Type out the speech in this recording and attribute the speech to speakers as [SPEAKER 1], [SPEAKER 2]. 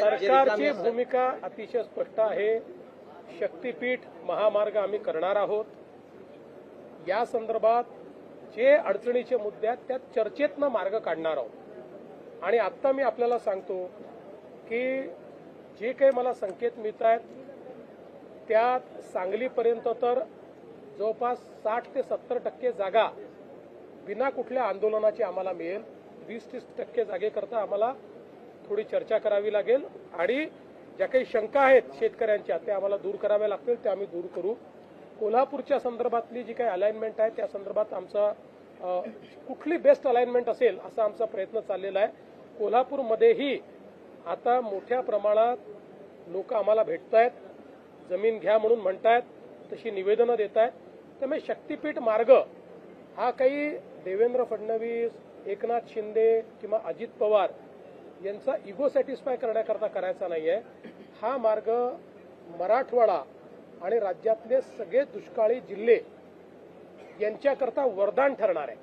[SPEAKER 1] सरकारची भूमिका अतिशय स्पष्ट आहे। शक्तीपीठ महामार्ग आम्ही करणार आहोत। या संदर्भात जे अडचणीचे मुद्दे आहेत त्या चर्चेतनं मार्ग काढणार आहोत। आणि आता मी आपल्याला सांगतो की जे काही मला संकेत मिळत आहेत त्यात सांगलीपर्यंत तर जवळपास 60 ते 70% जागा बिना कुठल्या आंदोलनाची आम्हाला मिळेल। 20-30% जागेकरता आम्हाला थोडी चर्चा करावी लागेल आणि ज्या काही शंका आहेत शेतकऱ्यांच्या त्या आम्हाला दूर कराव्या लागतील, त्या आम्ही दूर करू। कोल्हापूरच्या संदर्भातली जी काही अलाइनमेंट आहे त्या संदर्भात आमचा कुठली बेस्ट अलाइनमेंट असेल असा आमचा प्रयत्न चाललेला आहे। कोल्हापूरमध्येही आता मोठ्या प्रमाणात लोक आम्हाला भेटतायत, जमीन घ्या म्हणून म्हणतायत, तशी निवेदनं देत आहेत। त्यामुळे शक्तीपीठ मार्ग हा काही देवेंद्र फडणवीस, एकनाथ शिंदे किंवा अजित पवार यांचा इगो सॅटिस्फाय करण्याकरता करायचा नाहीये। हा मार्ग मराठवाडा आणि राज्यातले सगळे दुष्काळी जिल्हे यांच्याकरता वरदान ठरणार आहे।